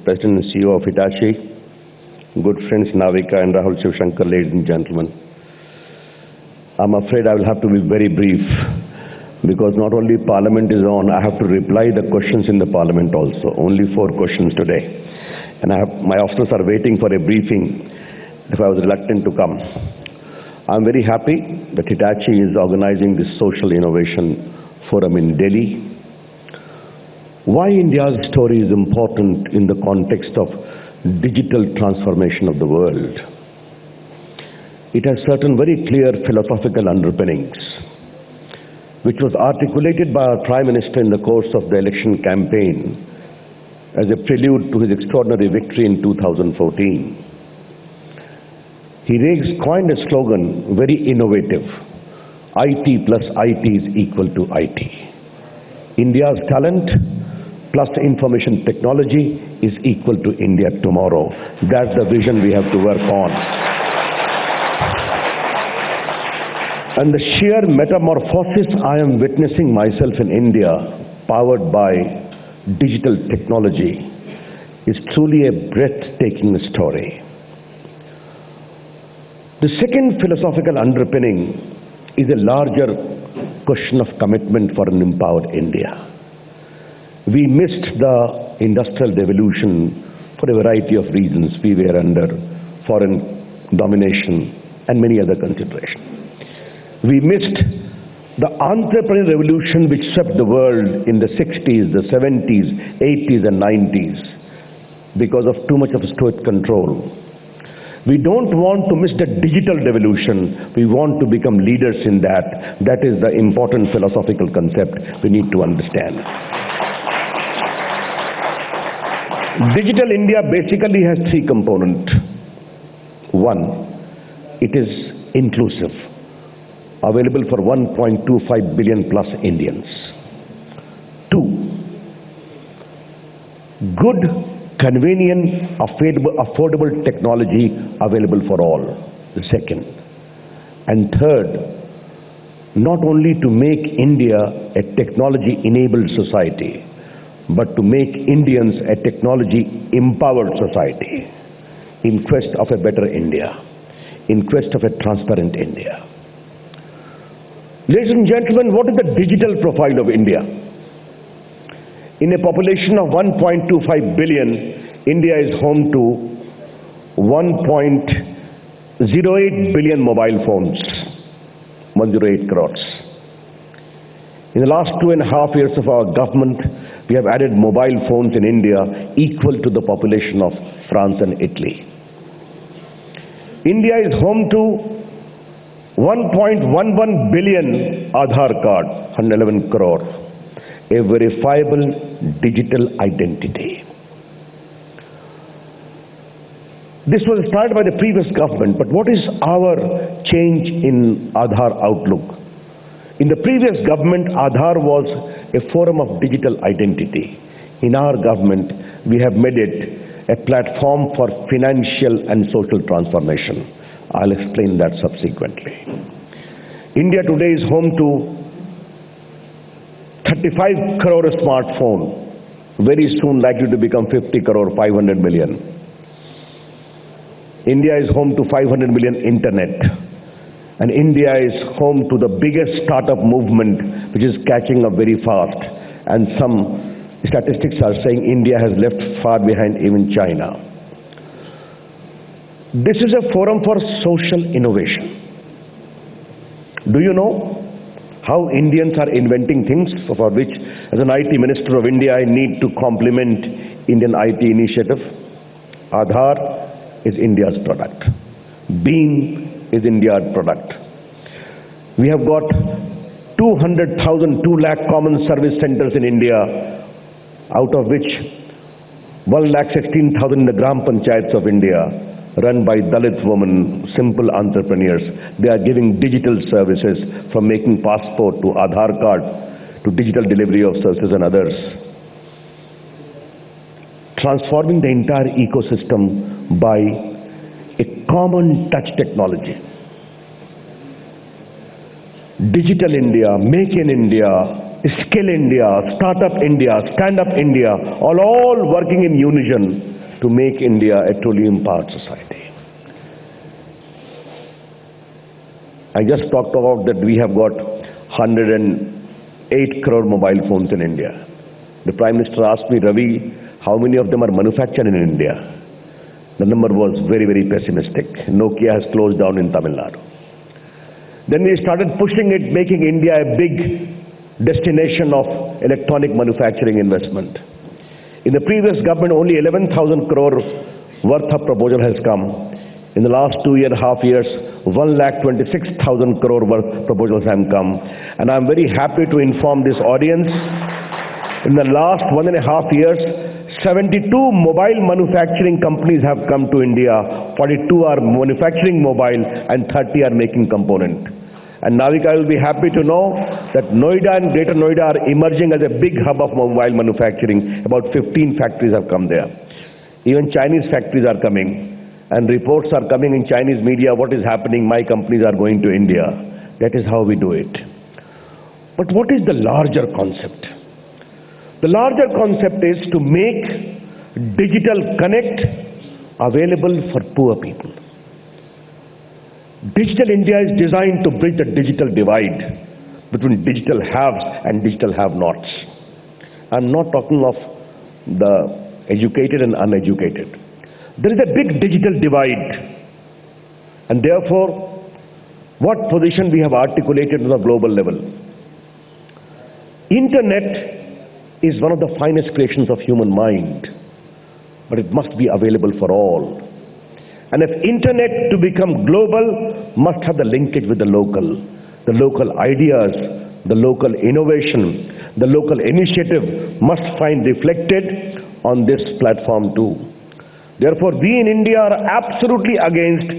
President and CEO of Hitachi, good friends Navika and Ravi Shankar, ladies and gentlemen. I'm afraid I will have to be very brief because not only Parliament is on, I have to reply the questions in the Parliament also. Only 4 questions today. And my officers are waiting for a briefing if I was reluctant to come. I'm very happy that Hitachi is organizing this social innovation forum in Delhi. Why India's story is important in the context of digital transformation of the world. It has certain very clear philosophical underpinnings, which was articulated by our Prime Minister in the course of the election campaign as a prelude to his extraordinary victory in 2014. He coined a slogan, very innovative, IT plus IT is equal to IT. India's talent plus information technology is equal to India tomorrow. That's the vision we have to work on. And the sheer metamorphosis I am witnessing myself in India, powered by digital technology, is truly a breathtaking story. The second philosophical underpinning is a larger question of commitment for an empowered India. We missed the industrial revolution for a variety of reasons. We were under foreign domination and many other considerations. We missed the entrepreneurial revolution which swept the world in the 60s, the 70s, 80s and 90s because of too much of state control. We don't want to miss the digital revolution. We want to become leaders in that. That is the important philosophical concept we need to understand. Digital India basically has 3 components. 1, it is inclusive, available for 1.25 billion plus Indians. 2, good, convenient, affordable technology available for all. The second. And third, not only to make India a technology-enabled society, but to make Indians a technology-empowered society in quest of a better India, in quest of a transparent India. Ladies and gentlemen, what is the digital profile of India? In a population of 1.25 billion, India is home to 1.08 billion mobile phones, 108 crores. In the last 2.5 years of our government, we have added mobile phones in India equal to the population of France and Italy. India is home to 1.11 billion Aadhaar card, 111 crore, a verifiable digital identity. This was started by the previous government, but what is our change in Aadhaar outlook? In the previous government, Aadhaar was a forum of digital identity. In our government, we have made it a platform for financial and social transformation. I'll explain that subsequently. India today is home to 35 crore smartphone, very soon likely to become 50 crore, 500 million. India is home to 500 million internet. And India is home to the biggest startup movement which is catching up very fast. And some statistics are saying India has left far behind even China. This is a forum for social innovation. Do you know how Indians are inventing things for which, as an IT Minister of India, I need to compliment Indian IT initiative? Aadhaar is India's product. Beam is India's product. We have got 200,000, 2 lakh common service centers in India, out of which 1,16,000 in the Gram Panchayats of India, run by Dalit women, simple entrepreneurs. They are giving digital services from making passport to Aadhaar card to digital delivery of services and others. Transforming the entire ecosystem by a common touch technology. Digital India, Make in India, Skill India, Startup India, Stand Up India, all working in unison to make India a truly empowered society. I just talked about that we have got 108 crore mobile phones in India. The Prime Minister asked me, Ravi, how many of them are manufactured in India? The number was very, very pessimistic. Nokia has closed down in Tamil Nadu. Then we started pushing it, making India a big destination of electronic manufacturing investment. In the previous government, only 11,000 crore worth of proposal has come. In the last 2.5 years, 1,26,000 crore worth proposals have come. And I'm very happy to inform this audience, in the last 1.5 years, 72 mobile manufacturing companies have come to India. 42 are manufacturing mobile and 30 are making component. And Navika will be happy to know that Noida and Greater Noida are emerging as a big hub of mobile manufacturing. About 15 factories have come there. Even Chinese factories are coming. And reports are coming in Chinese media, what is happening, my companies are going to India. That is how we do it. But what is the larger concept? The larger concept is to make digital connect available for poor people. Digital India is designed to bridge the digital divide between digital haves and digital have-nots. I'm not talking of the educated and uneducated. There is a big digital divide, and therefore, what position we have articulated on a global level? Internet is one of the finest creations of human mind, but it must be available for all. And if internet to become global, must have the linkage with the local ideas, the local innovation, the local initiative must find reflected on this platform too. Therefore, we in India are absolutely against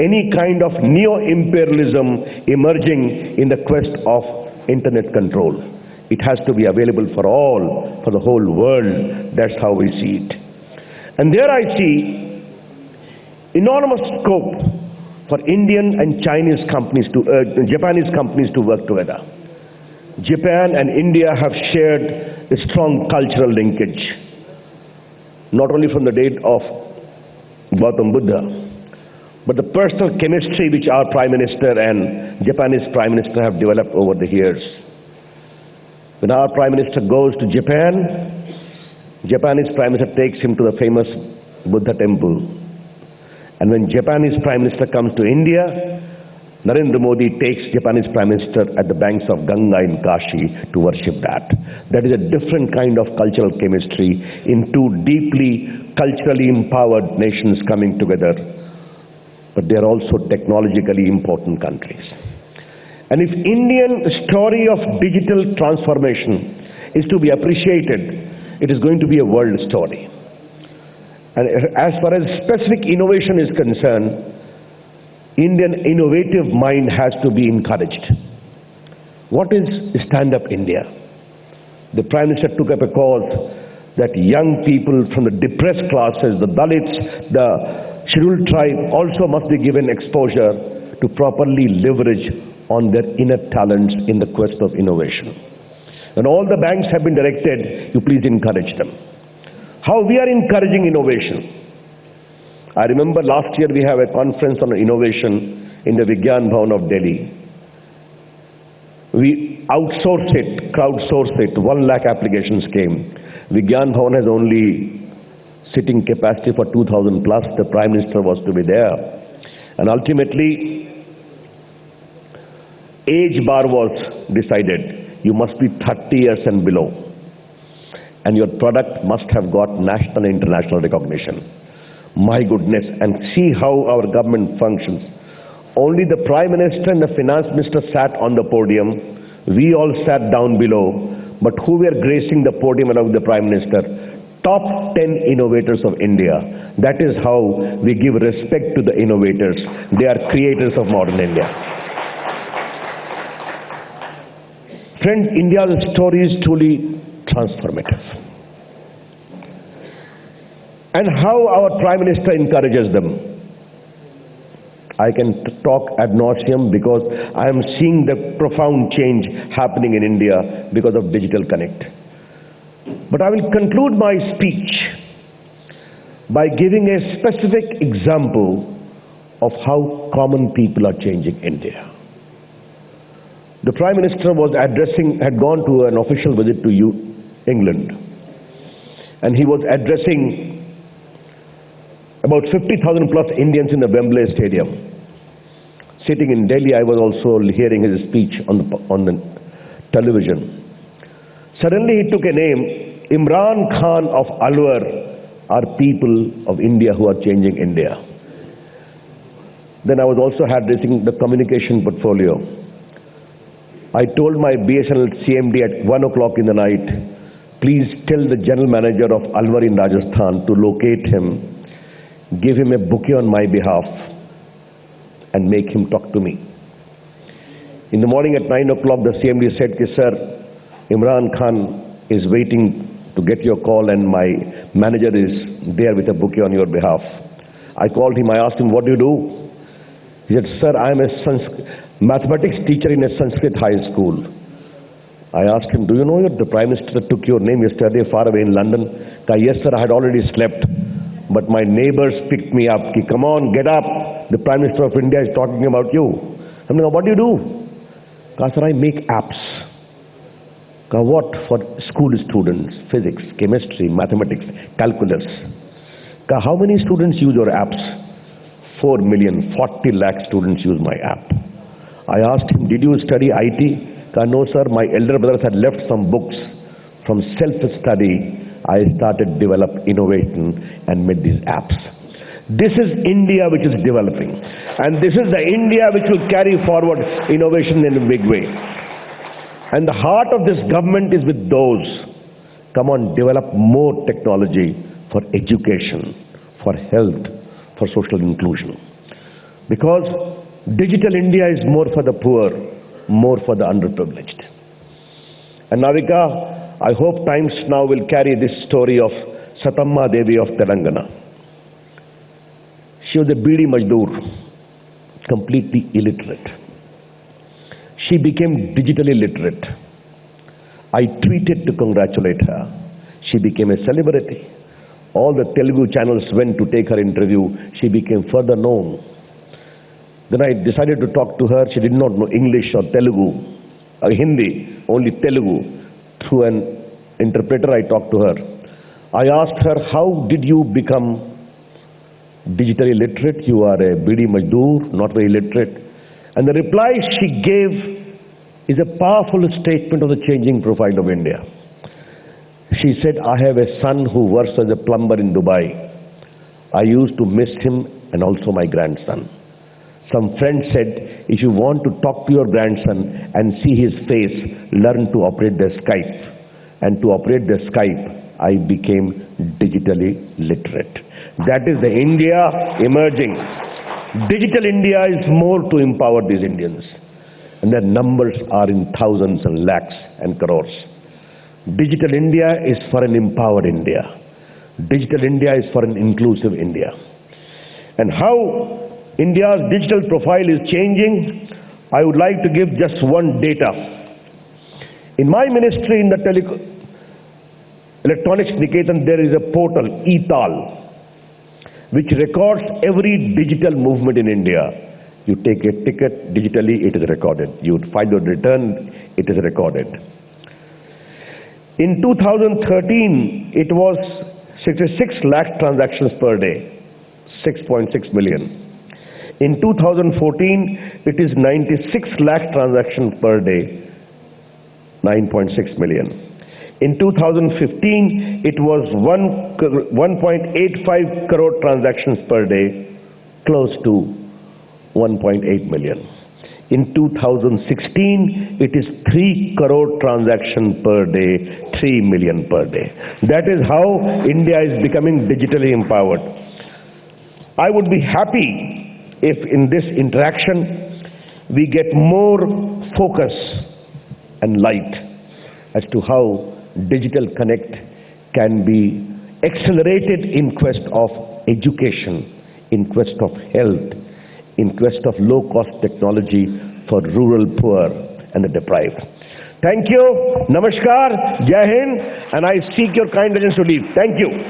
any kind of neo-imperialism emerging in the quest of internet control. It has to be available for all, for the whole world. That's how we see it. And there I see enormous scope for Indian and Chinese companies Japanese companies to work together. Japan and India have shared a strong cultural linkage, not only from the date of Gautam Buddha, but the personal chemistry which our Prime Minister and Japanese Prime Minister have developed over the years. When our Prime Minister goes to Japan, Japanese Prime Minister takes him to the famous Buddha temple. And when Japanese Prime Minister comes to India, Narendra Modi takes Japanese Prime Minister at the banks of Ganga in Kashi to worship that. That is a different kind of cultural chemistry in two deeply culturally empowered nations coming together. But they are also technologically important countries. And if Indian story of digital transformation is to be appreciated, it is going to be a world story. And as far as specific innovation is concerned, Indian innovative mind has to be encouraged. What is Stand Up India? The Prime Minister took up a cause that young people from the depressed classes, the Dalits, the scheduled tribe also must be given exposure to properly leverage on their inner talents in the quest of innovation. And all the banks have been directed, you please encourage them. How we are encouraging innovation? I remember last year we have a conference on innovation in the Vigyan Bhavan of Delhi. We outsourced it, crowdsourced it, 1 lakh applications came. Vigyan Bhavan has only sitting capacity for 2,000 plus. The Prime Minister was to be there. And ultimately, age bar was decided. You must be 30 years and below. And your product must have got national and international recognition. My goodness, and see how our government functions. Only the Prime Minister and the Finance Minister sat on the podium. We all sat down below. But who were gracing the podium along with the Prime Minister? Top 10 innovators of India. That is how we give respect to the innovators. They are creators of modern India. Friends, India's story is truly transformative. And how our Prime Minister encourages them. I can talk ad nauseum because I am seeing the profound change happening in India because of digital connect. But I will conclude my speech by giving a specific example of how common people are changing India. The Prime Minister had gone to an official visit to England, and he was addressing about 50,000 plus Indians in the Wembley Stadium. Sitting in Delhi, I was also hearing his speech on the television. Suddenly he took a name, Imran Khan of Alwar are people of India who are changing India. Then I was also addressing the communication portfolio. I told my BSNL CMD at 1 o'clock in the night, please tell the general manager of Alwar in Rajasthan to locate him, give him a bouquet on my behalf, and make him talk to me. In the morning at 9 o'clock, the CMD said, sir, Imran Khan is waiting to get your call and my manager is there with a bouquet on your behalf. I called him, I asked him, what do you do? He said, sir, I am a mathematics teacher in a Sanskrit high school. I asked him, do you know the Prime Minister took your name yesterday far away in London? Yes, sir, I had already slept. But my neighbors picked me up. Come on, get up. The Prime Minister of India is talking about you. I'm like, what do you do? Sir, I make apps. What? For school students, physics, chemistry, mathematics, calculus. How many students use your apps? 4 million, 40 lakh students use my app. I asked him, did you study IT? No, sir, my elder brothers had left some books. From self-study, I started develop innovation and made these apps. This is India which is developing. And this is the India which will carry forward innovation in a big way. And the heart of this government is with those. Come on, develop more technology for education, for health, for social inclusion. Because digital India is more for the poor, more for the underprivileged. And Navika, I hope Times now will carry this story of Satamma Devi of Telangana. She was a Bidi Majdoor, completely illiterate. She became digitally literate. I tweeted to congratulate her. She became a celebrity. All the Telugu channels went to take her interview. She became further known. Then I decided to talk to her. She did not know English or Telugu or Hindi, only Telugu. Through an interpreter, I talked to her. I asked her, how did you become digitally literate? You are a Bidi Majdoor, not very literate. And the reply she gave is a powerful statement of the changing profile of India. She said, I have a son who works as a plumber in Dubai. I used to miss him and also my grandson. Some friend said, if you want to talk to your grandson and see his face, learn to operate the Skype. And to operate the Skype, I became digitally literate. That is the India emerging. Digital India is more to empower these Indians. And their numbers are in thousands and lakhs and crores. Digital India is for an empowered India. Digital India is for an inclusive India. And how India's digital profile is changing, I would like to give just one data. In my ministry, in the Electronics Niketan, there is a portal, eTAL, which records every digital movement in India. You take a ticket digitally, it is recorded. You file your return, it is recorded. In 2013, it was 66 lakh transactions per day, 6.6 million. In 2014, it is 96 lakh transactions per day, 9.6 million. In 2015, it was 1.85 crore transactions per day, close to 1.8 million. In 2016, it is 3 crore transactions per day, 3 million per day. That is how India is becoming digitally empowered. I would be happy if in this interaction we get more focus and light as to how digital connect can be accelerated in quest of education, in quest of health, in quest of low-cost technology for rural poor and the deprived. Thank you, Namaskar, Jai Hind, and I seek your kind attention to leave. Thank you.